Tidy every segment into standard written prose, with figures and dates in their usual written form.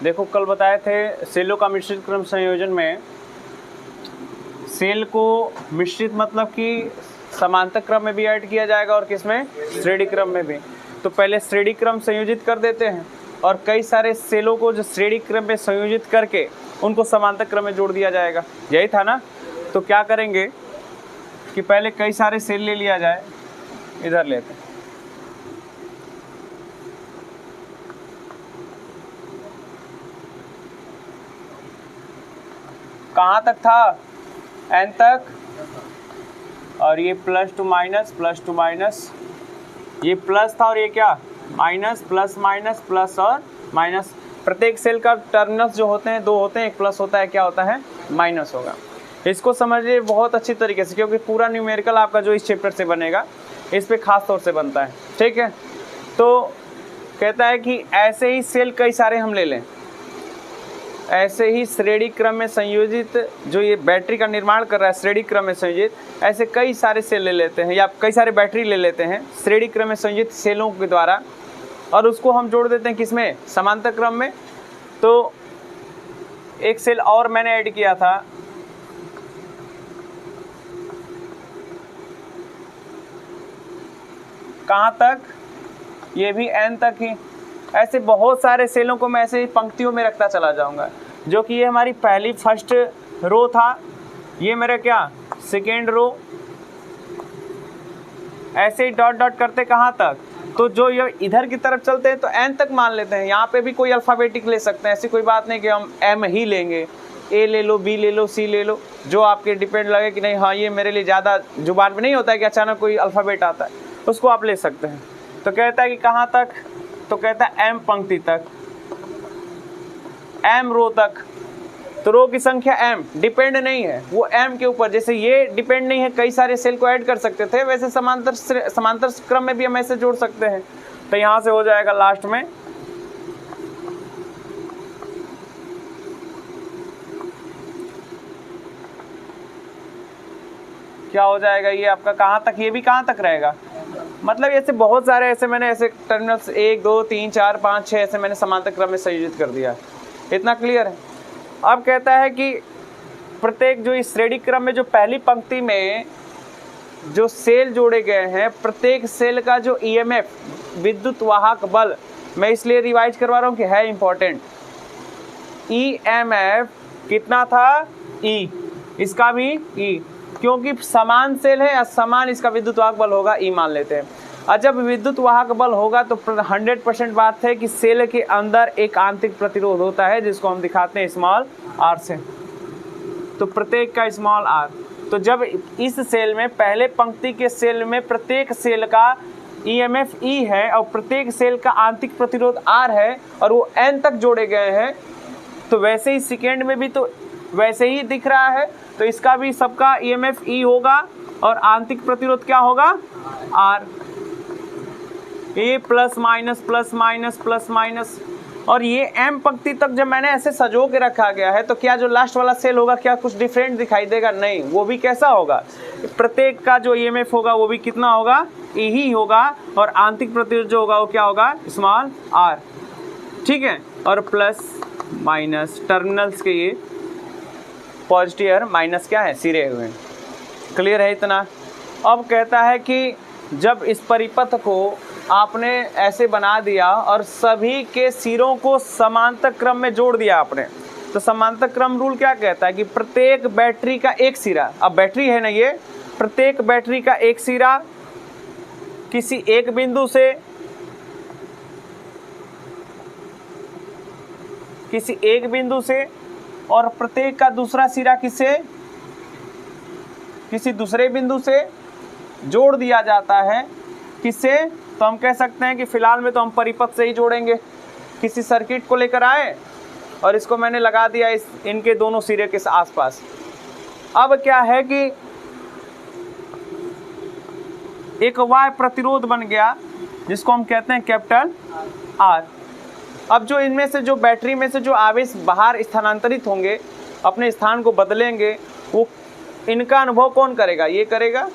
देखो कल बताए थे सेलों का मिश्रित क्रम संयोजन में सेल को मिश्रित मतलब कि समांतर क्रम में भी ऐड किया जाएगा और किसमें, श्रेणी क्रम में भी। तो पहले श्रेणी क्रम संयोजित कर देते हैं और कई सारे सेलों को जो श्रेणी क्रम में संयोजित करके उनको समांतर क्रम में जोड़ दिया जाएगा, यही था ना। तो क्या करेंगे कि पहले कई सारे सेल ले लिया जाए, इधर लेते हैं, कहाँ तक था, n तक, और ये प्लस टू माइनस, ये प्लस था और ये क्या माइनस, प्लस माइनस प्लस और माइनस। प्रत्येक सेल का टर्मिनल्स जो होते हैं दो होते हैं, एक प्लस होता है, क्या होता है, माइनस होगा। इसको समझिए बहुत अच्छी तरीके से, क्योंकि पूरा न्यूमेरिकल आपका जो इस चैप्टर से बनेगा इस पे खास तौर से बनता है, ठीक है। तो कहता है कि ऐसे ही सेल कई सारे हम ले लें, ऐसे ही श्रेणी क्रम में संयोजित जो ये बैटरी का निर्माण कर रहा है श्रेणी क्रम में संयोजित, ऐसे कई सारे सेल ले लेते हैं या कई सारे बैटरी ले लेते हैं श्रेणी क्रम में संयोजित सेलों के द्वारा, और उसको हम जोड़ देते हैं किसमें, समांतर क्रम में। तो एक सेल और मैंने ऐड किया था, कहाँ तक, ये भी n तक ही। ऐसे बहुत सारे सेलों को मैं ऐसे ही पंक्तियों में रखता चला जाऊंगा, जो कि ये हमारी पहली फर्स्ट रो था, ये मेरा क्या सेकेंड रो, ऐसे ही डॉट डॉट करते कहाँ तक। तो जो ये इधर की तरफ चलते हैं तो n तक मान लेते हैं, यहाँ पे भी कोई अल्फ़ाबेटिक ले सकते हैं, ऐसी कोई बात नहीं कि हम m ही लेंगे, a ले लो, b ले लो, c ले लो, जो आपके डिपेंड लगे कि नहीं हाँ ये मेरे लिए ज़्यादा जुबान पे नहीं होता है कि अचानक कोई अल्फ़ाबेट आता है, उसको आप ले सकते हैं। तो कहता है कि कहाँ तक, तो कहता है m पंक्ति तक, m रो तक। तो रो की संख्या m डिपेंड नहीं है, वो m के ऊपर, जैसे ये डिपेंड नहीं है, कई सारे सेल को ऐड कर सकते थे, वैसे समांतर क्रम में भी हम ऐसे जोड़ सकते हैं। तो यहाँ से हो जाएगा लास्ट में क्या हो जाएगा, ये आपका कहाँ तक, ये भी कहाँ तक रहेगा, मतलब ऐसे बहुत सारे ऐसे मैंने ऐसे टर्मिनल्स 1 2 3 4 5 6 ऐसे मैंने समांतर क्रम में संयोजित कर दिया, इतना क्लियर है। अब कहता है कि प्रत्येक जो इस श्रेणी क्रम में जो पहली पंक्ति में जो सेल जोड़े गए हैं, प्रत्येक सेल का जो ईएमएफ विद्युत वाहक बल, मैं इसलिए रिवाइज करवा रहा हूँ कि है इंपॉर्टेंट, ईएमएफ कितना था, ई, इसका भी ई, क्योंकि समान सेल है या समान इसका विद्युत वाहक बल होगा, ई मान लेते हैं। और जब विद्युत वाहक बल होगा तो 100% बात है कि सेल के अंदर एक आंतरिक प्रतिरोध होता है, जिसको हम दिखाते हैं स्मॉल आर से। तो प्रत्येक का स्मॉल आर, तो जब इस सेल में पहले पंक्ति के सेल में प्रत्येक सेल का ईएमएफ ई है और प्रत्येक सेल का आंतरिक प्रतिरोध आर है और वो एन तक जोड़े गए हैं, तो वैसे ही सेकेंड में भी तो वैसे ही दिख रहा है, तो इसका भी सबका ईएमएफ ई होगा और आंतरिक प्रतिरोध क्या होगा, आर। ये plus minus plus minus plus minus, और ये एम पंक्ति तक जब मैंने ऐसे सजो के रखा गया है, तो क्या जो लास्ट वाला सेल होगा क्या कुछ डिफरेंट दिखाई देगा, नहीं, वो भी कैसा होगा, प्रत्येक का जो ईएमएफ होगा वो भी कितना होगा, ई ही होगा, और आंतरिक प्रतिरोध जो होगा वो क्या होगा, स्मॉल आर, ठीक है। और प्लस माइनस टर्मिनल्स के ये पॉजिटिव और माइनस क्या है, सिरे हुए, क्लियर है इतना। अब कहता है कि जब इस परिपथ को आपने ऐसे बना दिया और सभी के सिरों को समांतर क्रम में जोड़ दिया आपने, तो समांतर क्रम रूल क्या कहता है कि प्रत्येक बैटरी का एक सिरा, अब बैटरी है ना ये, प्रत्येक बैटरी का एक सिरा किसी एक बिंदु से और प्रत्येक का दूसरा सिरा किसी दूसरे बिंदु से जोड़ दिया जाता है, किससे, तो हम कह सकते हैं कि फिलहाल में तो हम परिपथ से ही जोड़ेंगे। किसी सर्किट को लेकर आए और इसको मैंने लगा दिया इनके दोनों सिरे के आसपास। अब क्या है कि एक वाय प्रतिरोध बन गया जिसको हम कहते हैं कैपिटल आर। अब जो इनमें से जो बैटरी में से जो आवेश बाहर स्थानांतरित होंगे, अपने स्थान को बदलेंगे, वो इनका अनुभव कौन करेगा, ये करेगा।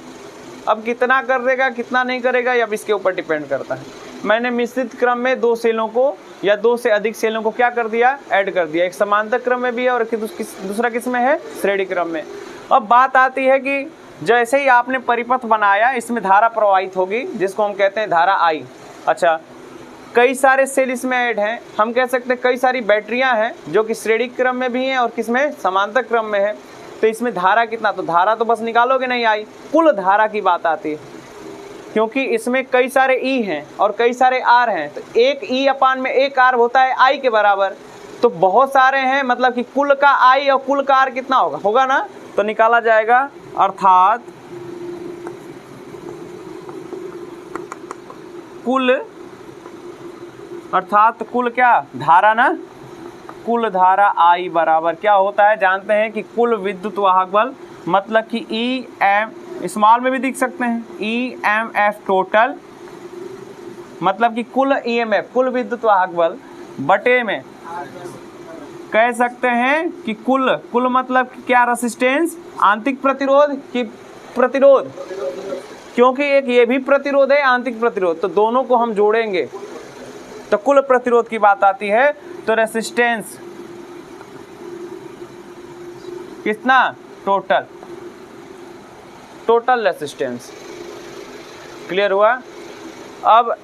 अब कितना कर देगा कितना नहीं करेगा, अब इसके ऊपर डिपेंड करता है। मैंने मिश्रित क्रम में दो सेलों को या 2 से अधिक सेलों को क्या कर दिया, ऐड कर दिया। एक समांतर क्रम में भी है और दूसरा किस में है, श्रेणी क्रम में। अब बात आती है कि जैसे ही आपने परिपथ बनाया, इसमें धारा प्रवाहित होगी जिसको हम कहते हैं धारा आई। अच्छा, कई सारे सेल इसमें ऐड हैं, हम कह सकते हैं कई सारी बैटरियां हैं जो कि श्रेणी क्रम में भी हैं और किसमें, समांतर क्रम में है। तो इसमें धारा कितना, तो धारा तो बस निकालोगे नहीं आई, कुल धारा की बात आती है, क्योंकि इसमें कई सारे ई हैं और कई सारे आर हैं। तो एक ई अपान में एक आर होता है आई के बराबर। तो बहुत सारे हैं, मतलब कि कुल का आई और कुल का आर कितना होगा, होगा ना, तो निकाला जाएगा। अर्थात कुल क्या, धारा ना, कुल धारा आई बराबर क्या होता है, जानते हैं कि कुल विद्युत वाहक बल, मतलब कि ई एम, स्मॉल में भी लिख सकते हैं, ई एम एफ टोटल, मतलब कि कुल ईएमएफ, कुल विद्युत वाहक बल बटे में कह सकते हैं कि कुल मतलब कि क्या, रेसिस्टेंस, आंतरिक प्रतिरोध कि प्रतिरोध, क्योंकि एक ये भी प्रतिरोध है आंतरिक प्रतिरोध, तो दोनों को हम जोड़ेंगे तो कुल प्रतिरोध की बात आती है। तो रेसिस्टेंस कितना, टोटल रेसिस्टेंस। क्लियर हुआ। अब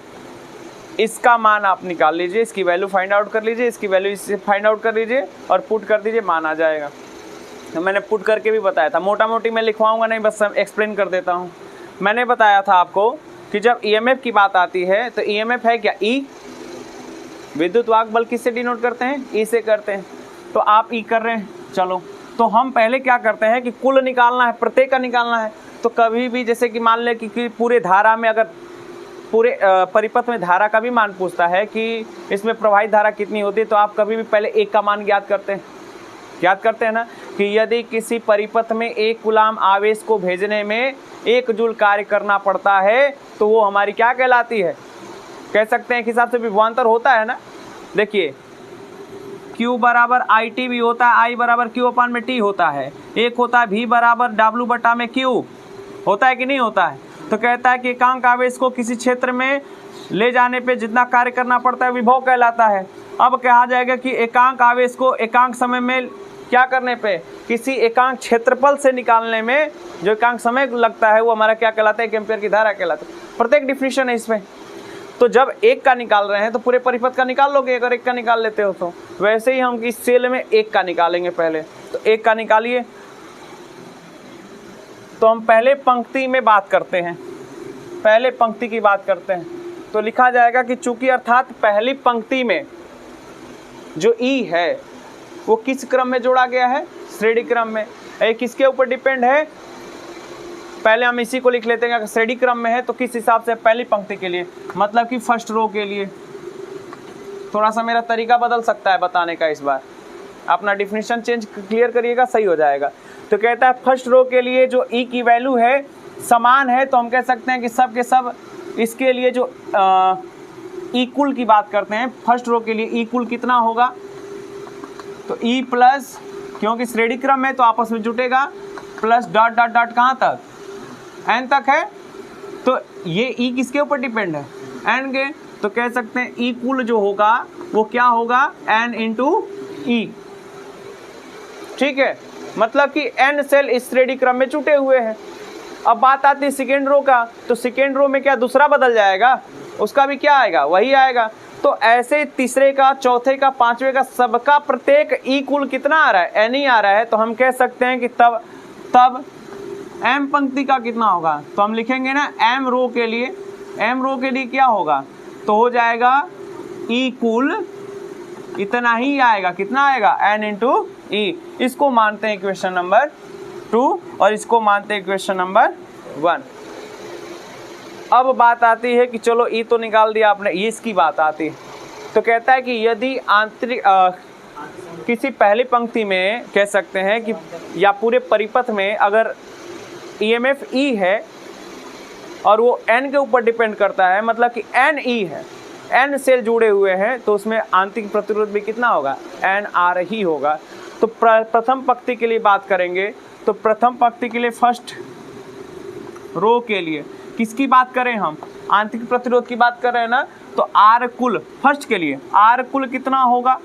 इसका मान आप निकाल लीजिए, इसकी वैल्यू फाइंड आउट कर लीजिए, इसकी वैल्यू इससे फाइंड आउट कर लीजिए और पुट कर दीजिए, मान आ जाएगा। तो मैंने पुट करके भी बताया था, मोटा मोटी मैं लिखवाऊंगा नहीं, बस एक्सप्लेन कर देता हूँ। मैंने बताया था आपको कि जब ईएमएफ की बात आती है तो ईएमएफ है क्या, ई, विद्युत वाहक बल किससे डिनोट करते हैं, ई से करते हैं। तो आप ई कर रहे हैं, चलो, तो हम पहले क्या करते हैं कि कुल निकालना है, प्रत्येक का निकालना है। तो कभी भी जैसे कि मान लें कि पूरे धारा में, अगर पूरे परिपथ में धारा का भी मान पूछता है कि इसमें प्रवाहित धारा कितनी होती है, तो आप कभी भी पहले एक का मान ज्ञात करते हैं ना, कि यदि किसी परिपथ में 1 कूलाम आवेश को भेजने में 1 जूल कार्य करना पड़ता है तो वो हमारी क्या कहलाती है, कह सकते हैं कि हिसाब से विभवांतर होता है ना। देखिए, Q बराबर आई टी भी होता है, I बराबर Q अपान में T होता है, एक होता है V बराबर W बटा में Q, होता है कि नहीं होता है। तो कहता है कि एकांक आवेश को किसी क्षेत्र में ले जाने पे जितना कार्य करना पड़ता है विभव कहलाता है। अब कहा जाएगा कि एकांक आवेश को एकांक समय में क्या करने पे, किसी एकांक क्षेत्रफल से निकालने में जो एकांक समय लगता है वो हमारा क्या कहलाता है, 1 एम्पीयर की धारा कहलाता है। प्रत्येक डिफिनीशन है इसमें। तो जब 1 का निकाल रहे हैं तो पूरे परिपथ का निकाल लोगे, अगर 1 का निकाल लेते हो तो। वैसे ही हम इस सेल में 1 का निकालेंगे पहले, तो 1 का निकालिए। तो हम पहले पंक्ति में बात करते हैं, पहले पंक्ति की बात करते हैं। तो लिखा जाएगा कि चूंकि अर्थात पहली पंक्ति में जो ई है वो किस क्रम में जोड़ा गया है, श्रेणी क्रम में। ये किसके ऊपर डिपेंड है, पहले हम इसी को लिख लेते हैं। अगर श्रेणी क्रम में है तो किस हिसाब से, पहली पंक्ति के लिए, मतलब कि फर्स्ट रो के लिए। थोड़ा सा मेरा तरीका बदल सकता है बताने का, इस बार अपना डिफिनीशन चेंज क्लियर करिएगा, सही हो जाएगा। तो कहता है फर्स्ट रो के लिए जो ई की वैल्यू है समान है, तो हम कह सकते हैं कि सब के सब इसके लिए जो ई कुल की बात करते हैं, फर्स्ट रो के लिए ई कुल कितना होगा, तो ई प्लस, क्योंकि श्रेणी क्रम है तो आपस में जुटेगा, प्लस डॉट डॉट डॉट कहाँ तक, एन तक है। तो ये ई किसके ऊपर डिपेंड है, एन के। तो कह सकते हैं ई कुल जो होगा वो क्या होगा, एन इंटू ई। ठीक है, मतलब कि एन सेल इस श्रेणी क्रम में जुटे हुए हैं। अब बात आती है सेकेंड रो का, तो सेकेंड रो में क्या दूसरा बदल जाएगा, उसका भी क्या आएगा, वही आएगा। तो ऐसे तीसरे का, चौथे का, पांचवे का, सबका प्रत्येक ई कुल कितना आ रहा है, एन ही आ रहा है। तो हम कह सकते हैं कि तब एम पंक्ति का कितना होगा, तो हम लिखेंगे ना एम रो के लिए, एम रो के लिए क्या होगा, तो हो जाएगा ई कुल इतना ही आएगा, कितना आएगा, एन इंटू ई। इसको मानते हैं इक्वेशन नंबर 2 और इसको मानते हैं इक्वेशन नंबर 1। अब बात आती है कि चलो ई तो निकाल दिया आपने, ये इसकी बात आती है। तो कहता है कि यदि आंतरिक किसी पहली पंक्ति में कह सकते हैं कि या पूरे परिपथ में अगर ईएमएफ ई है और वो एन के ऊपर डिपेंड करता है, मतलब कि एन ई है, एन सेल जुड़े हुए हैं, तो उसमें आंतरिक प्रतिरोध भी कितना होगा, एन आर ही होगा। तो प्रथम पंक्ति के लिए बात करेंगे, तो प्रथम पंक्ति के लिए फर्स्ट रो के लिए किसकी बात करें हम, आंतरिक प्रतिरोध की बात कर रहे हैं ना। तो आर कुल फर्स्ट के लिए आर कुल कितना होगा,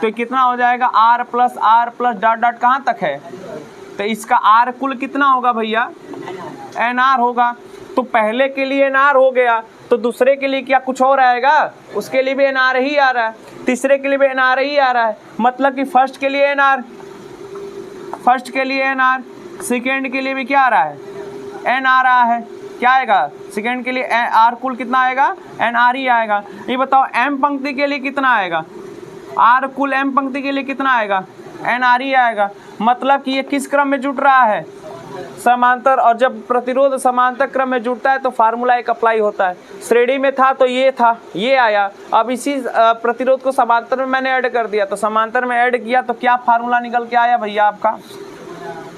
तो कितना हो जाएगा आर प्लस डॉट डॉट कहाँ तक है, तो इसका आर कुल कितना होगा भैया, एन आर होगा। तो पहले के लिए एन आर हो गया, तो दूसरे के लिए क्या कुछ और आएगा, उसके लिए भी एन आर ही आ रहा है, तीसरे के लिए भी एन आर ही आ रहा है, मतलब कि फर्स्ट के लिए एन आर, फर्स्ट के लिए एन आर, सेकेंड के लिए भी क्या आ रहा है, एन आ रहा है। क्या आएगा सेकेंड के लिए आर कुल कितना आएगा, एन आर ही आएगा। ये बताओ एम पंक्ति के लिए कितना आएगा, आर कुल एम पंक्ति के लिए कितना आएगा, एन आर ही आएगा। मतलब कि ये किस क्रम में जुट रहा है, समांतर। और जब प्रतिरोध समांतर क्रम में जुड़ता है तो फार्मूला एक अप्लाई होता है। श्रेणी में था तो ये था, ये आया, अब इसी प्रतिरोध को समांतर में मैंने ऐड कर दिया, तो समांतर में ऐड किया तो क्या फार्मूला निकल के आया भैया आपका,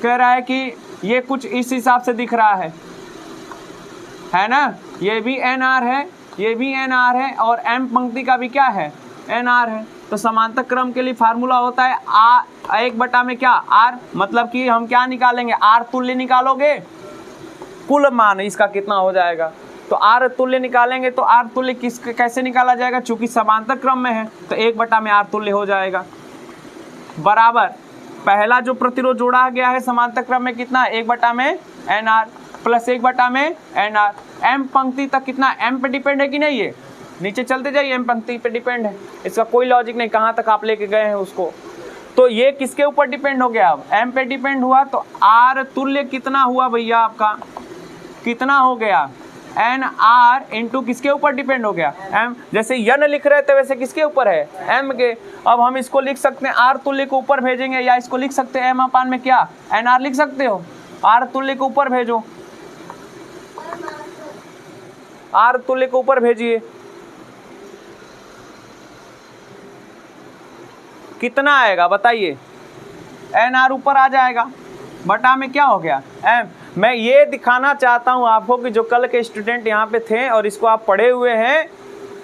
कह रहा है कि ये कुछ इस हिसाब से दिख रहा है ना, ये भी एन आर है, ये भी एन आर है, और एम पंक्ति का भी क्या है, एन आर है। तो समांतर क्रम के लिए फार्मूला होता है आ एक बटा में क्या आर, मतलब कि हम क्या निकालेंगे, आर तुल्य निकालोगे, कुल मान इसका कितना हो जाएगा, तो आर तुल्य निकालेंगे। तो आर तुल्य किस कैसे निकाला जाएगा, चूंकि समांतर क्रम में है तो एक बटा में आर तुल्य हो जाएगा, बराबर पहला जो प्रतिरोध जोड़ा गया है समांतर क्रम में कितना, एक बटा में एन आर प्लस एक बटा में एन आर। एम पंक्ति तक कितना, एम पे डिपेंड है कि नहीं, ये नीचे चलते जाइए, एम पंक्ति पे डिपेंड है, इसका कोई लॉजिक नहीं, कहाँ तक आप लेके गए हैं उसको। तो ये किसके ऊपर डिपेंड हो गया, अब एम पे डिपेंड हुआ, तो आर तुल्य कितना हुआ भैया आपका, कितना हो गया, एन आर इंटू किसके ऊपर डिपेंड हो गया, एम। जैसे यन लिख रहे थे वैसे किसके ऊपर है, एम के। अब हम इसको लिख सकते हैं आर तुल्य को ऊपर भेजेंगे, या इसको लिख सकते हैं एम अपान में क्या, एन आर लिख सकते हो, आर तुल्य को ऊपर भेजो, आर तुल्य को ऊपर भेजिए, कितना आएगा बताइए, एन आर ऊपर आ जाएगा, बटा में क्या हो गया एम। मैं ये दिखाना चाहता हूँ आपको कि जो कल के स्टूडेंट यहाँ पे थे और इसको आप पढ़े हुए हैं,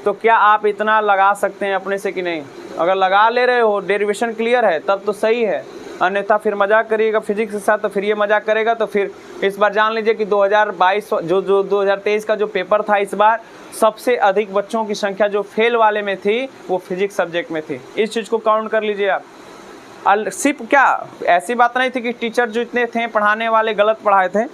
तो क्या आप इतना लगा सकते हैं अपने से कि नहीं। अगर लगा ले रहे हो, डेरिवेशन क्लियर है, तब तो सही है, अन्यथा फिर मजाक करिएगा फिजिक्स के साथ, तो फिर ये मजाक करेगा। तो फिर इस बार जान लीजिए कि 2022 जो 2023 का जो पेपर था, इस बार सबसे अधिक बच्चों की संख्या जो फेल वाले में थी वो फिजिक्स सब्जेक्ट में थी। इस चीज़ को काउंट कर लीजिए आप। सिर्फ क्या ऐसी बात नहीं थी कि टीचर जो इतने थे पढ़ाने वाले गलत पढ़ाए थे,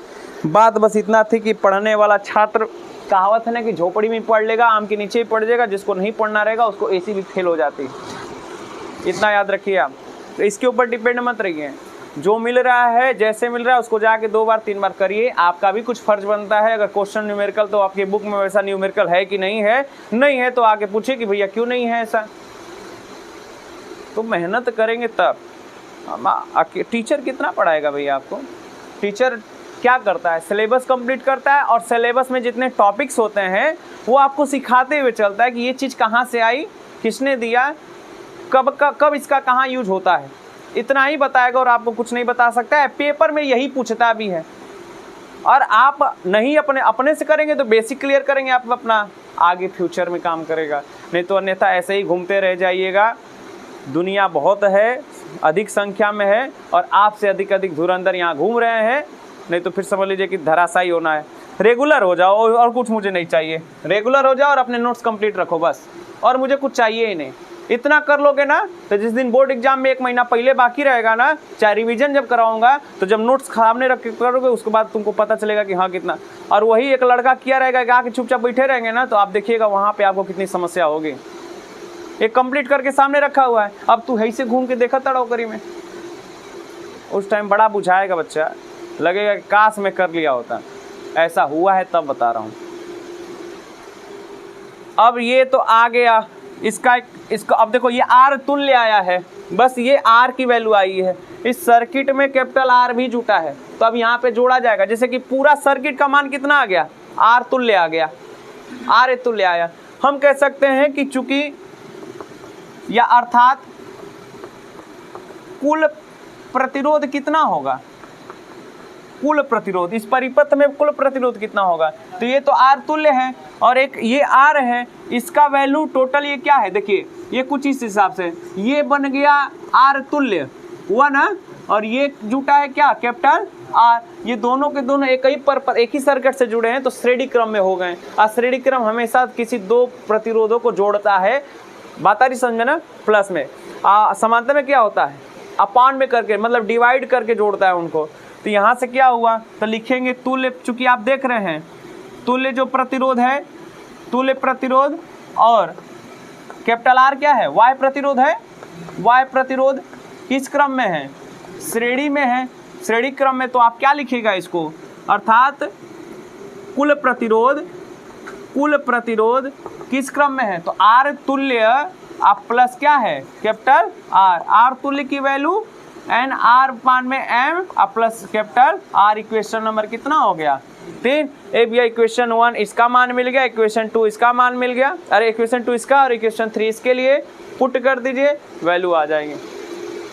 बात बस इतना थी कि पढ़ने वाला छात्र, कहावत है ना कि झोपड़ी में पढ़ लेगा आम के नीचे ही पढ़ जाएगा, जिसको नहीं पढ़ना रहेगा उसको ऐसी भी फेल हो जाती, इतना याद रखिए आप। तो इसके ऊपर डिपेंड मत रहिए, जो मिल रहा है जैसे मिल रहा है उसको जाके 2 बार 3 बार करिए। आपका भी कुछ फर्ज बनता है, अगर क्वेश्चन न्यूमेरिकल तो आपकी बुक में वैसा न्यूमेरिकल है कि नहीं है, नहीं है तो आके पूछिए कि भैया क्यों नहीं है ऐसा, तो मेहनत करेंगे तब। टीचर कितना पढ़ाएगा भैया आपको, टीचर क्या करता है, सिलेबस कंप्लीट करता है, और सिलेबस में जितने टॉपिक्स होते हैं वो आपको सिखाते हुए चलता है कि ये चीज़ कहाँ से आई, किसने दिया, कब इसका कहाँ यूज होता है, इतना ही बताएगा और आपको कुछ नहीं बता सकता है। पेपर में यही पूछता भी है, और आप नहीं अपने से करेंगे तो बेसिक क्लियर करेंगे, आप अपना आगे फ्यूचर में काम करेगा, नहीं तो अन्यथा ऐसे ही घूमते रह जाइएगा। दुनिया बहुत है, अधिक संख्या में है, और आपसे अधिक धुरंधर यहाँ घूम रहे हैं, नहीं तो फिर समझ लीजिए कि धराशायी होना है। रेगुलर हो जाओ और कुछ मुझे नहीं चाहिए, रेगुलर हो जाओ और अपने नोट्स कंप्लीट रखो बस, और मुझे कुछ चाहिए ही नहीं। इतना कर लोगे ना तो जिस दिन बोर्ड एग्जाम में 1 महीना पहले बाकी रहेगा ना, चाहे रिवीजन जब कराऊंगा, तो जब नोट्स सामने रख के करोगे उसके बाद तुमको पता चलेगा कि हाँ कितना। और वही एक लड़का किया रहेगा कि आके चुपचाप बैठे रहेंगे ना, तो आप देखिएगा वहाँ पे आपको कितनी समस्या होगी। एक कंप्लीट करके सामने रखा हुआ है, अब तू है से घूम के देखा तड़ो करी में, उस टाइम बड़ा बुझाएगा बच्चा, लगेगा कि काश में कर लिया होता। ऐसा हुआ है तब बता रहा हूँ। अब ये तो आ गया इसको अब देखो ये आर तुल्य आया है, बस ये आर की वैल्यू आई है। इस सर्किट में कैपिटल आर भी जुटा है, तो अब यहाँ पे जोड़ा जाएगा। जैसे कि पूरा सर्किट का मान कितना आ गया, आर तुल्य आ गया, आर तुल्य आया। हम कह सकते हैं कि चूंकि या अर्थात कुल प्रतिरोध कितना होगा, कुल प्रतिरोध इस परिपथ में कुल प्रतिरोध कितना होगा, तो ये तो आर तुल्य है और एक ये आर है, इसका वैल्यू टोटल ये क्या है, देखिए ये कुछ इस हिसाब से ये बन गया आर तुल्य 1, और ये जुटा है क्या कैपिटल आर, ये दोनों के दोनों एक ही सर्किट से जुड़े हैं तो श्रेणी क्रम में हो गए। और श्रेणी क्रम हमेशा किसी दो प्रतिरोधों को जोड़ता है, बात आ रही समझ में ना, प्लस में। समांतर में क्या होता है, अपान में करके, मतलब डिवाइड करके जोड़ता है उनको। तो यहाँ से क्या हुआ, तो लिखेंगे तुल्य, चूंकि आप देख रहे हैं तुल्य जो प्रतिरोध है, तुल्य प्रतिरोध, और कैपिटल आर क्या है, वाय प्रतिरोध है। वाय प्रतिरोध किस क्रम में है, श्रेणी में है, श्रेणी क्रम में। तो आप क्या लिखिएगा इसको, अर्थात कुल प्रतिरोध किस क्रम में है, तो आर तुल्य आप प्लस क्या है, कैपिटल आर, आर तुल्य की वैल्यू एन, आर मान में एम और plus capital R. Equation number कितना हो गया, 3। ए भैया इक्वेशन 1 इसका मान मिल गया, इक्वेशन 2 इसका मान मिल गया, अरे इक्वेशन 2 इसका और इक्वेशन 3 इसके लिए पुट कर दीजिए, वैल्यू आ जाएंगे।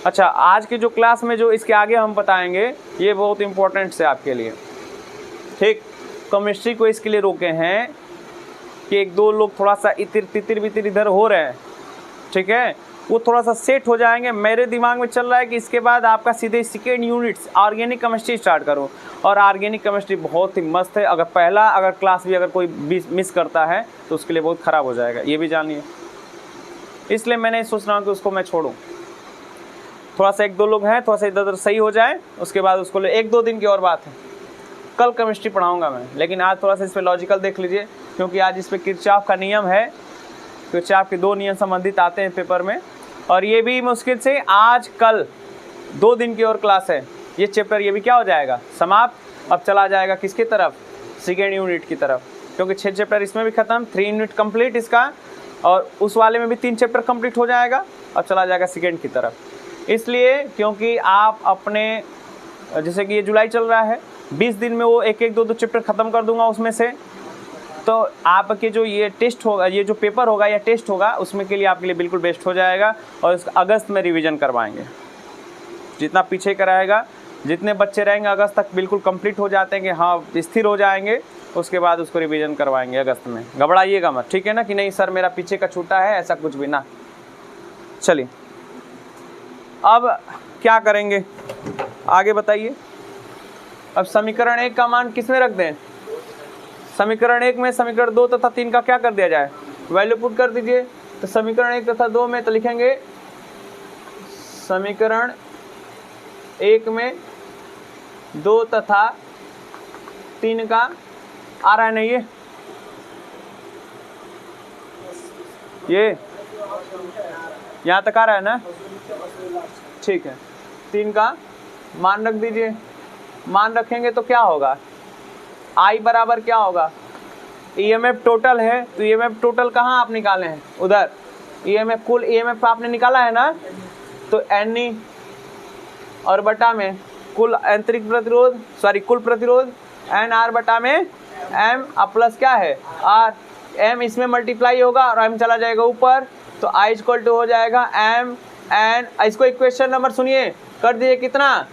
अच्छा, आज की जो क्लास में जो इसके आगे हम बताएंगे ये बहुत इंपॉर्टेंट है आपके लिए, ठीक। केमिस्ट्री को इसके लिए रोके हैं कि एक दो लोग थोड़ा सा तितिर बितिर इधर हो रहे हैं, ठीक है, वो थोड़ा सा सेट हो जाएंगे। मेरे दिमाग में चल रहा है कि इसके बाद आपका सीधे second units organic chemistry start करो। और ऑर्गेनिक केमिस्ट्री बहुत ही मस्त है, अगर क्लास भी अगर कोई मिस करता है तो उसके लिए बहुत ख़राब हो जाएगा, ये भी जानिए। इसलिए मैंने सोच रहा हूँ कि उसको मैं छोड़ूँ, थोड़ा सा एक दो लोग हैं, थोड़ा सा इधर उधर सही हो जाए, उसके बाद उसको ले 1-2 दिन की और बात है। कल केमिस्ट्री पढ़ाऊँगा मैं, लेकिन आज थोड़ा सा इस पर लॉजिकल देख लीजिए, क्योंकि आज इस पर किरचॉफ का नियम है, किरचॉफ के 2 नियम संबंधित आते हैं पेपर में, और ये भी मुश्किल से आज कल 2 दिन की और क्लास है। ये चैप्टर ये भी क्या हो जाएगा, समाप्त। अब चला जाएगा किसकी तरफ, सेकेंड यूनिट की तरफ, क्योंकि 6 चैप्टर इसमें भी ख़त्म, 3 यूनिट कंप्लीट इसका, और उस वाले में भी 3 चैप्टर कंप्लीट हो जाएगा, और चला जाएगा सेकेंड की तरफ। इसलिए क्योंकि आप अपने, जैसे कि ये जुलाई चल रहा है, 20 दिन में वो 1-2 चैप्टर ख़त्म कर दूंगा उसमें से। तो आपके जो ये टेस्ट होगा, ये जो पेपर होगा या टेस्ट होगा, उसमें के लिए आपके लिए बिल्कुल बेस्ट हो जाएगा। और इसका अगस्त में रिवीजन करवाएंगे, जितना पीछे कराएगा, जितने बच्चे रहेंगे अगस्त तक बिल्कुल कंप्लीट हो जाते हैं कि हाँ स्थिर हो जाएंगे, उसके बाद उसको रिवीजन करवाएंगे अगस्त में। घबराइएगा मत, ठीक है ना, कि नहीं सर मेरा पीछे का छूटा है, ऐसा कुछ भी ना। चलिए अब क्या करेंगे आगे बताइए। अब समीकरण 1 का मान किस में रख दें, समीकरण 1 में समीकरण 2 तथा 3 का क्या कर दिया जाए, वैल्यू पुट कर दीजिए। तो समीकरण 1 तथा 2 में तो लिखेंगे, समीकरण 1 में 2 तथा 3 का आ रहा है नहीं, ये यहाँ तक आ रहा है ना, ठीक है। 3 का मान रख दीजिए, मान रखेंगे तो क्या होगा, I बराबर क्या होगा, EMF टोटल है, तो EMF टोटल कहाँ आप निकाले हैं, उधर EMF, कुल EMF आपने निकाला है ना, तो NE और बटा में कुल आंतरिक प्रतिरोध, कुल प्रतिरोध NR बटा में M प्लस क्या है R, M इसमें मल्टीप्लाई होगा और M चला जाएगा ऊपर, तो I इक्वल टू हो जाएगा M N। इसको इक्वेशन नंबर सुनिए, कर दीजिए कितना,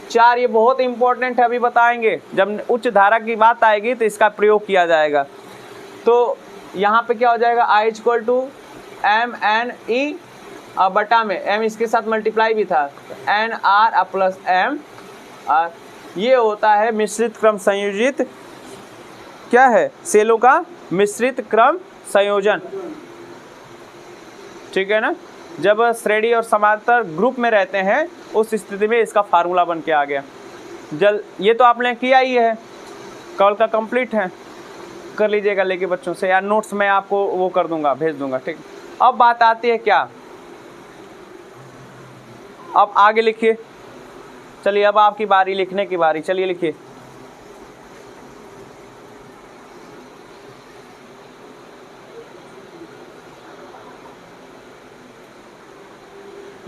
4। ये बहुत इंपॉर्टेंट है, अभी बताएंगे जब उच्च धारा की बात आएगी तो इसका प्रयोग किया जाएगा। तो यहाँ पे क्या हो जाएगा, I equal to M N E और बटा में M इसके साथ मल्टीप्लाई भी था, N R plus M R। ये होता है मिश्रित क्रम संयोजित, क्या है, सेलों का मिश्रित क्रम संयोजन, ठीक है ना। जब श्रेणी और समांतर ग्रुप में रहते हैं उस स्थिति में इसका फार्मूला बन के आ गया। ये तो आपने किया ही है, कल का कंप्लीट है, कर लीजिएगा लेके बच्चों से, या नोट्स में आपको वो कर दूंगा, भेज दूंगा, ठीक। अब बात आती है क्या, अब आगे लिखिए, चलिए अब आपकी बारी, लिखने की बारी, चलिए लिखिए।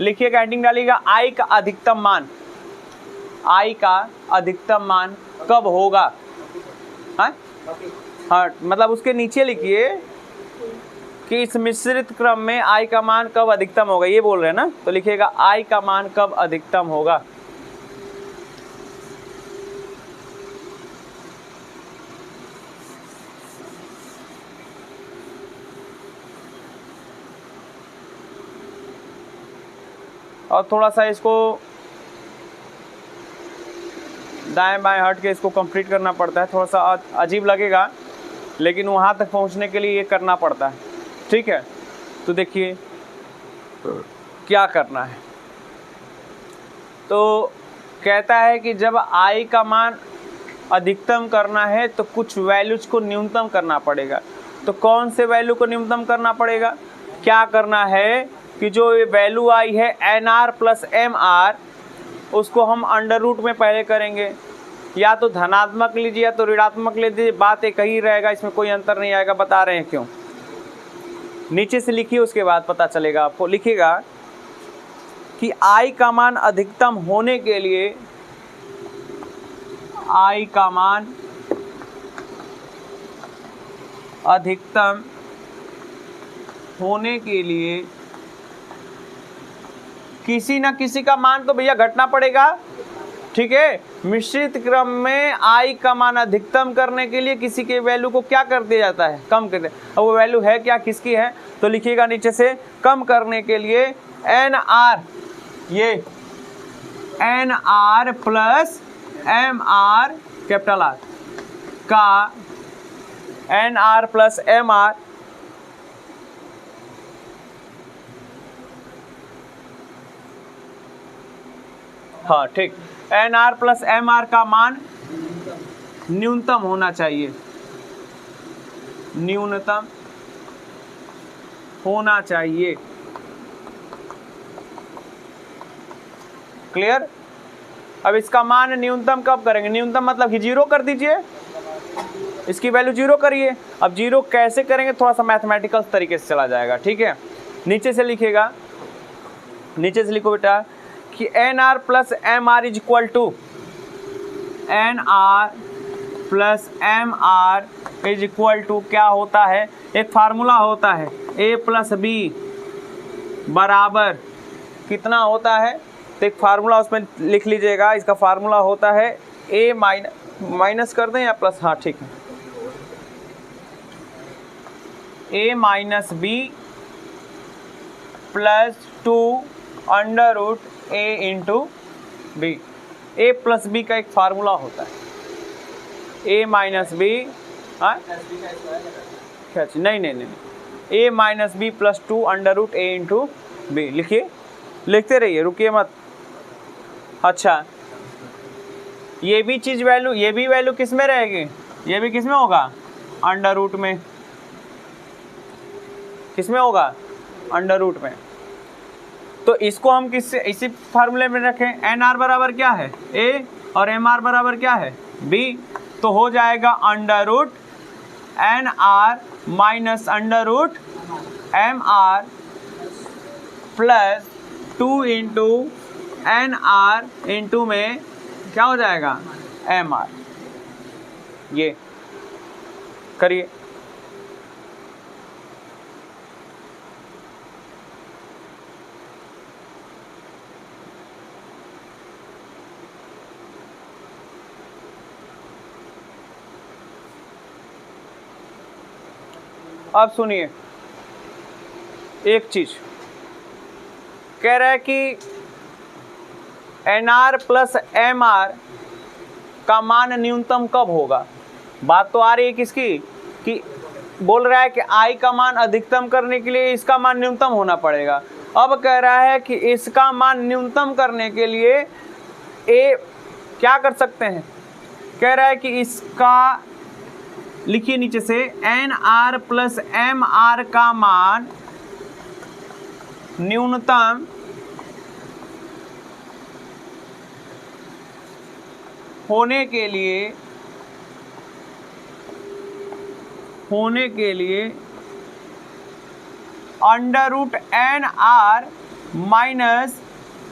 लिखिएगा, हेडिंग डालिएगा, I का अधिकतम मान, I का अधिकतम मान कब होगा, हाँ, मतलब उसके नीचे लिखिए कि इस मिश्रित क्रम में I का मान कब अधिकतम होगा, ये बोल रहे हैं ना, तो लिखिएगा I का मान कब अधिकतम होगा। और थोड़ा सा इसको दाएं बाएं हट के इसको कंप्लीट करना पड़ता है। थोड़ा सा अजीब लगेगा, लेकिन वहाँ तक पहुँचने के लिए ये करना पड़ता है। ठीक है, तो देखिए क्या करना है। तो कहता है कि जब i का मान अधिकतम करना है तो कुछ वैल्यूज को न्यूनतम करना पड़ेगा। तो कौन से वैल्यू को न्यूनतम करना पड़ेगा? क्या करना है कि जो ये वैल्यू आई है NR प्लस MR, उसको हम अंडर रूट में पहले करेंगे। या तो धनात्मक लीजिए या तो ऋणात्मक लीजिए, बात एक ही रहेगा, इसमें कोई अंतर नहीं आएगा। बता रहे हैं क्यों। नीचे से लिखिए, उसके बाद पता चलेगा आपको। लिखिएगा कि i का मान अधिकतम होने के लिए, i का मान अधिकतम होने के लिए किसी ना किसी का मान तो भैया घटना पड़ेगा। ठीक है, मिश्रित क्रम में i का मान अधिकतम करने के लिए किसी के वैल्यू को क्या कर दिया जाता है? कम कर दिया। अब वो वैल्यू है क्या, किसकी है? तो लिखिएगा नीचे से, कम करने के लिए NR, ये NR plus MR capital R का NR प्लस MR हाँ ठीक, NR प्लस MR का मान न्यूनतम होना चाहिए, न्यूनतम होना चाहिए। क्लियर? अब इसका मान न्यूनतम कब करेंगे? न्यूनतम मतलब कि 0 कर दीजिए, इसकी वैल्यू 0 करिए। अब 0 कैसे करेंगे? थोड़ा सा मैथमेटिकल तरीके से चला जाएगा। ठीक है, नीचे से लिखिएगा, नीचे से लिखो बेटा कि NR plus MR is equal to, NR plus MR is equal to क्या होता है? एक फार्मूला होता है, A प्लस B बराबर कितना होता है? तो एक फार्मूला उसमें लिख लीजिएगा। इसका फार्मूला होता है A माइनस कर दें या प्लस? हाँ ठीक है, A minus B plus 2 under root A into B. A plus B का एक फार्मूला होता है, A माइनस B, हाँ नहीं, A minus B plus 2 under root A into B. लिखिए, लिखते रहिए, रुकिए मत। अच्छा, ये भी चीज़ वैल्यू, ये भी वैल्यू किस में रहेगी? ये भी किस में होगा? अंडर रूट में। किस में होगा? अंडर रूट में। तो इसको हम किससे, इसी फार्मूले में रखें। NR बराबर क्या है? A और MR बराबर क्या है? B। तो हो जाएगा under root NR minus under root MR plus 2 into NR into में क्या हो जाएगा? MR। ये करिए। अब सुनिए एक चीज, कह रहा है कि NR प्लस MR का मान न्यूनतम कब होगा? बात तो आ रही है किसकी? कि बोल रहा है कि I का मान अधिकतम करने के लिए इसका मान न्यूनतम होना पड़ेगा। अब कह रहा है कि इसका मान न्यूनतम करने के लिए A क्या कर सकते हैं? कह रहा है कि इसका, लिखिए नीचे से, NR प्लस MR का मान न्यूनतम होने के लिए under root NR minus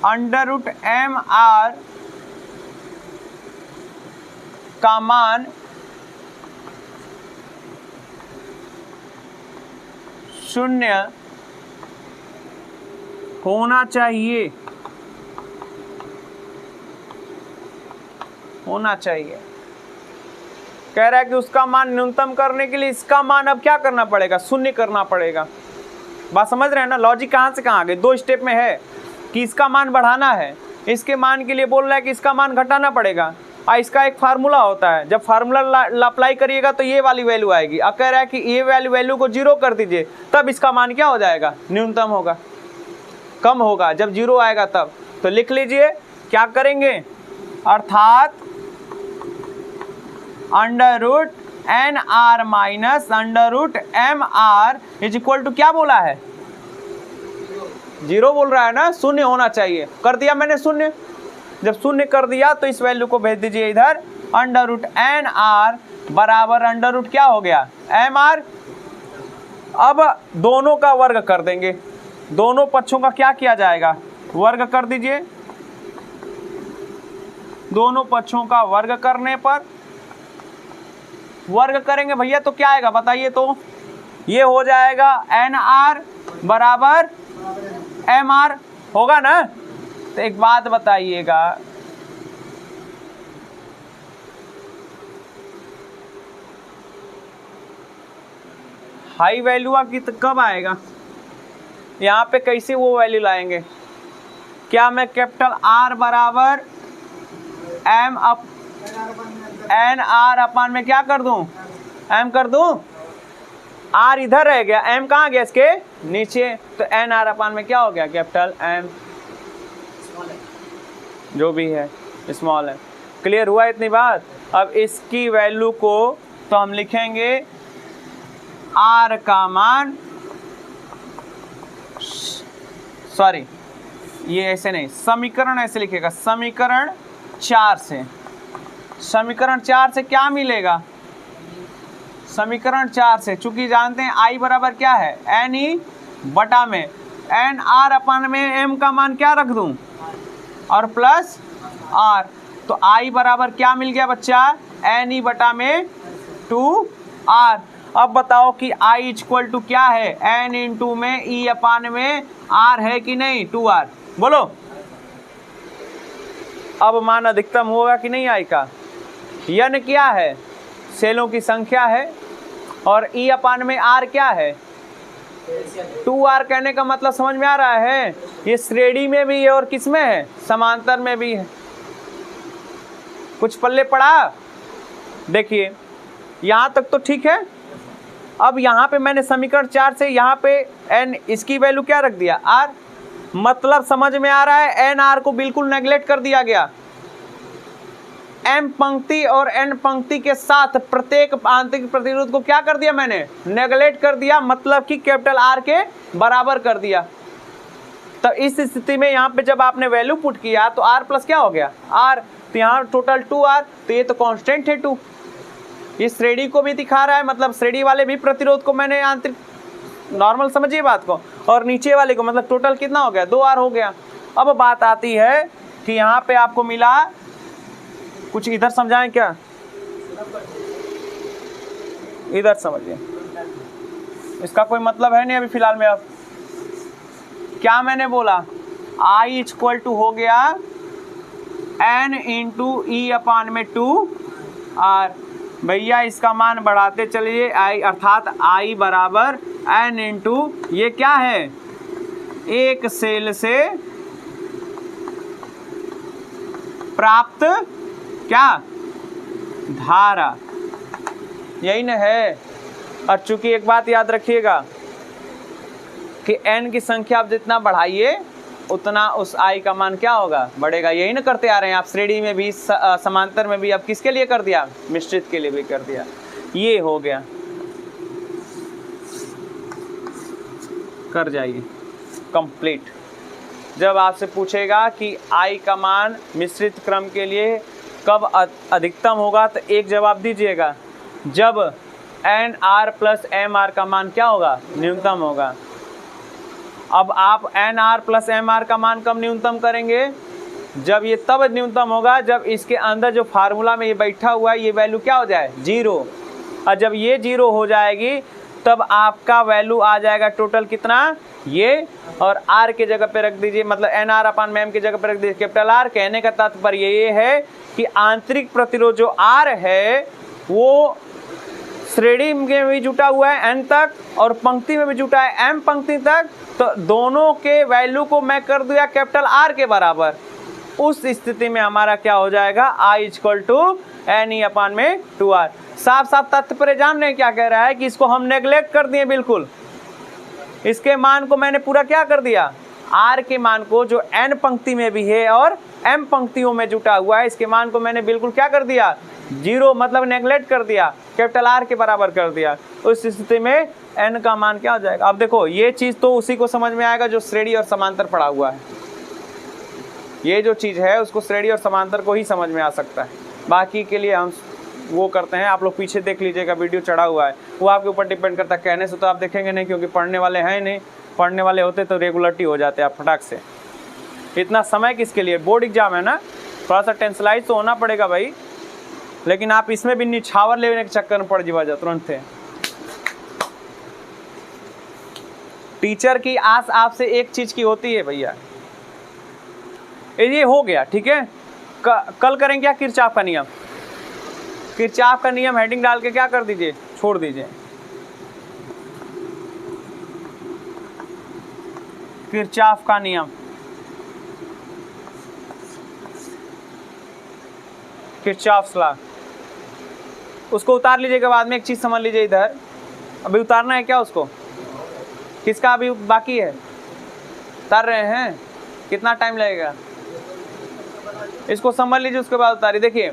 under root MR का मान शून्य होना चाहिए, होना चाहिए। कह रहा है कि उसका मान न्यूनतम करने के लिए इसका मान अब क्या करना पड़ेगा? शून्य करना पड़ेगा। बात समझ रहे हैं ना? लॉजिक कहाँ से कहाँ आ गई? 2 स्टेप में है कि इसका मान बढ़ाना है, इसके मान के लिए बोल रहा है कि इसका मान घटाना पड़ेगा। और इसका एक फार्मूला होता है, जब फार्मूला अप्लाई करिएगा तो ये वाली वैल्यू आएगी। अब कह रहा है कि ये वैल्यू को 0 कर दीजिए, तब इसका मान क्या हो जाएगा, न्यूनतम होगा, कम होगा। जब 0 आएगा तब तो लिख लीजिए क्या करेंगे, अर्थात under root N R minus under root M R is equal to क्या बोला है, 0 बोल रहा है ना, शून्य होना चाहिए। कर दिया मैंने शून्य, जब शून्य कर दिया तो इस वैल्यू को भेज दीजिए इधर, अंडर रूट एन आर बराबर अंडर रूट क्या हो गया, एम आर। अब दोनों का वर्ग कर देंगे, दोनों पक्षों का क्या किया जाएगा, वर्ग कर दीजिए। दोनों पक्षों का वर्ग करने पर, वर्ग करेंगे भैया तो क्या आएगा बताइए, तो ये हो जाएगा एन आर बराबर एम आर, होगा ना। तो एक बात बताइएगा, हाई वैल्यू की तो कब आएगा, यहाँ पे कैसे वो वैल्यू लाएंगे, क्या मैं कैपिटल आर बराबर M up N R upon में क्या कर दूं, एम कर दूं, आर इधर रह गया, एम कहाँ गया इसके नीचे, तो एन आर अपान में क्या हो गया, कैपिटल एम जो भी है स्मॉल है। क्लियर हुआ इतनी बात। अब इसकी वैल्यू को तो हम लिखेंगे आर का मान, सॉरी ये ऐसे नहीं, समीकरण ऐसे लिखेगा, समीकरण 4 से, समीकरण 4 से क्या मिलेगा, समीकरण 4 से चूंकि जानते हैं आई बराबर क्या है, एन ई बटा में एन आर अपान में एम का मान क्या रख दूं और प्लस आर, तो आई बराबर क्या मिल गया बच्चा, एन ई बटा में 2 आर। अब बताओ कि आई इक्वल टू क्या है, एन इंटू में ई अपान में आर है कि नहीं, 2r, बोलो। अब मान अधिकतम होगा कि नहीं आई का, यन क्या है, सेलों की संख्या है, और ई अपान में आर क्या है, 2r। कहने का मतलब समझ में आ रहा है, ये श्रेणी में भी है और किस में है, समांतर में भी है। कुछ पल्ले पड़ा, देखिए यहाँ तक तो ठीक है। अब यहाँ पे मैंने समीकरण 4 से यहाँ पे n इसकी वैल्यू क्या रख दिया, r, मतलब समझ में आ रहा है एन आर को बिल्कुल नेगलेक्ट कर दिया गया। m पंक्ति और n पंक्ति के साथ प्रत्येक आंतरिक प्रतिरोध को क्या कर दिया मैंने, नेगलेक्ट कर दिया, मतलब कि कैपिटल R के बराबर कर दिया। तो इस स्थिति में यहाँ पे जब आपने वैल्यू पुट किया तो R प्लस क्या हो गया, R, तो यहाँ टोटल 2R, तो ये तो कांस्टेंट है 2। ये श्रेणी को भी दिखा रहा है, मतलब श्रेणी वाले भी प्रतिरोध को मैंने आंतरिक, नॉर्मल समझिए बात को, और नीचे वाले को, मतलब टोटल कितना हो गया, 2R हो गया। अब बात आती है कि यहाँ पे आपको मिला, कुछ इधर समझाएं क्या, इधर समझिए, इसका कोई मतलब है नहीं अभी फिलहाल में। अब क्या मैंने बोला, आई इक्वल टू हो गया एन इंटू ई अपान में 2R। भैया इसका मान बढ़ाते चलिए, आई अर्थात आई बराबर एन इंटू ये क्या है, एक सेल से प्राप्त क्या, धारा, यही न है। और चूंकि एक बात याद रखिएगा कि n की संख्या आप जितना बढ़ाइए उतना उस आई का मान क्या होगा, बढ़ेगा। यही ना करते आ रहे हैं आप, श्रेणी में भी समांतर में भी, अब किसके लिए कर दिया, मिश्रित के लिए भी कर दिया। ये हो गया, कर जाइए कंप्लीट। जब आपसे पूछेगा कि आई का मान मिश्रित क्रम के लिए कब अधिकतम होगा, तो एक जवाब दीजिएगा, जब N R plus M R का मान क्या होगा, न्यूनतम होगा। अब आप N R plus M R का मान कब न्यूनतम करेंगे, जब ये तब न्यूनतम होगा जब इसके अंदर जो फार्मूला में ये बैठा हुआ है ये वैल्यू क्या हो जाए, 0। और जब ये 0 हो जाएगी तब आपका वैल्यू आ जाएगा टोटल कितना, ये, और आर के जगह पे रख दीजिए, मतलब एन आर अपान में एम की जगह पे रख दीजिए कैपिटल आर। कहने का तात्पर्य ये है कि आंतरिक प्रतिरोध जो आर है वो श्रेणी में भी जुटा हुआ है n तक और पंक्ति में भी जुटा है m पंक्ति तक, तो दोनों के वैल्यू को मैं कर दिया कैपिटल R के बराबर। उस स्थिति में हमारा क्या हो जाएगा, I इक्वल टू NE अपान में 2R। साफ साफ तात्पर्य जान रहे हैं क्या कह रहा है कि इसको हम नेग्लेक्ट कर दिए बिल्कुल, इसके मान को मैंने पूरा क्या कर दिया, R के मान को जो N पंक्ति में भी है और M पंक्तियों में जुटा हुआ है, इसके मान को मैंने बिल्कुल क्या कर दिया, 0 मतलब नेग्लेक्ट कर दिया, कैपिटल R के बराबर कर दिया। उस स्थिति में N का मान क्या हो जाएगा। अब देखो ये चीज़ तो उसी को समझ में आएगा जो श्रेणी और समांतर पढ़ा हुआ है, ये जो चीज़ है उसको श्रेणी और समांतर को ही समझ में आ सकता है, बाकी के लिए हम वो करते हैं। आप लोग पीछे देख लीजिएगा, वीडियो चढ़ा हुआ है, वो आपके ऊपर डिपेंड करता है। कहने से तो आप देखेंगे नहीं, क्योंकि पढ़ने वाले हैं नहीं, पढ़ने वाले होते तो रेगुलरिटी हो जाते आप फटाक से। इतना समय किसके लिए, बोर्ड एग्जाम है ना, थोड़ा सा टेंशलाइज तो होना पड़ेगा भाई, लेकिन आप इसमें भी निछावर लेने के चक्कर में पड़ जीवा तुरंत थे। टीचर की आस आपसे एक चीज़ की होती है भैया, ये हो गया ठीक है। कल करें क्या, किरचाफ का नियम, किरचाफ का नियम हेडिंग डाल के क्या कर दीजिए, छोड़ दीजिए। किरचाफ का नियम, किरचाफ लॉ, उसको उतार लीजिएगा। बाद में एक चीज समझ लीजिए, इधर अभी उतारना है क्या उसको, किसका अभी बाकी है, उतार रहे हैं, कितना टाइम लगेगा, इसको समझ लीजिए, उसके बाद उतारिए। देखिए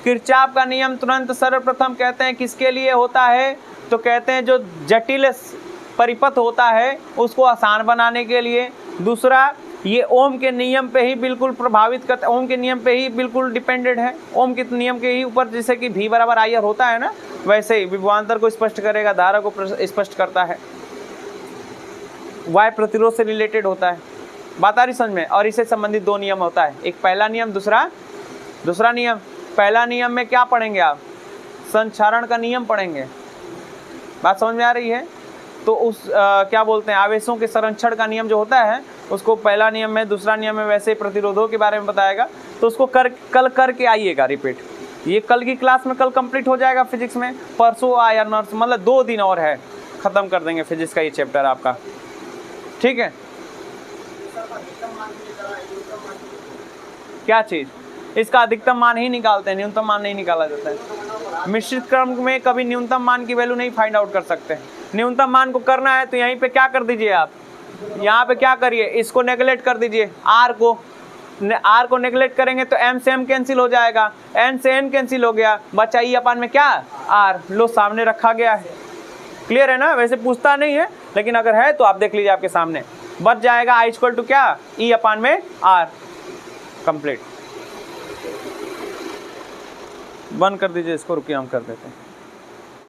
किरचाफ का नियम तुरंत सर्वप्रथम कहते हैं किसके लिए होता है, तो कहते हैं जो जटिल परिपथ होता है उसको आसान बनाने के लिए। दूसरा, ये ओम के नियम पे ही बिल्कुल प्रभावित करता है, ओम के नियम पे ही बिल्कुल डिपेंडेंट है, ओम के नियम के ही ऊपर, जैसे कि V बराबर IR होता है ना, वैसे ही विभवांतर को स्पष्ट करेगा, धारा को स्पष्ट करता है, Y प्रतिरोध से रिलेटेड होता है। बात आ रही समझ में। और इससे संबंधित 2 नियम होता है, एक पहला नियम, दूसरा नियम। पहला नियम में क्या पढ़ेंगे आप, संचारण का नियम पढ़ेंगे, बात समझ में आ रही है। तो उस क्या बोलते हैं, आवेशों के संरक्षण का नियम जो होता है उसको पहला नियम में, दूसरा नियम में वैसे प्रतिरोधों के बारे में बताएगा, तो उसको कल करके आइएगा रिपीट। ये कल की क्लास में कल कंप्लीट हो जाएगा फिजिक्स में, परसों आया नर्स, मतलब 2 दिन और है, ख़त्म कर देंगे फिजिक्स का ये चैप्टर आपका, ठीक है। क्या चीज़, इसका अधिकतम मान ही निकालते हैं, न्यूनतम मान नहीं निकाला जाता है। मिश्रित क्रम में कभी न्यूनतम मान की वैल्यू नहीं फाइंड आउट कर सकते। न्यूनतम मान को करना है तो यहीं पे क्या कर दीजिए आप, यहाँ पे क्या करिए, इसको नेगलेक्ट कर दीजिए, R को नेगलेक्ट करेंगे तो M से M कैंसिल हो जाएगा, N से N कैंसिल हो गया, बचा E अपान में क्या, R, लो सामने रखा गया है। क्लियर है ना, वैसे पूछता नहीं है, लेकिन अगर है तो आप देख लीजिए आपके सामने, बच जाएगा I इक्वल टू क्या, E अपान में R। कंप्लीट, बंद कर दीजिए इसको, रुकिए हम कर देते हैं।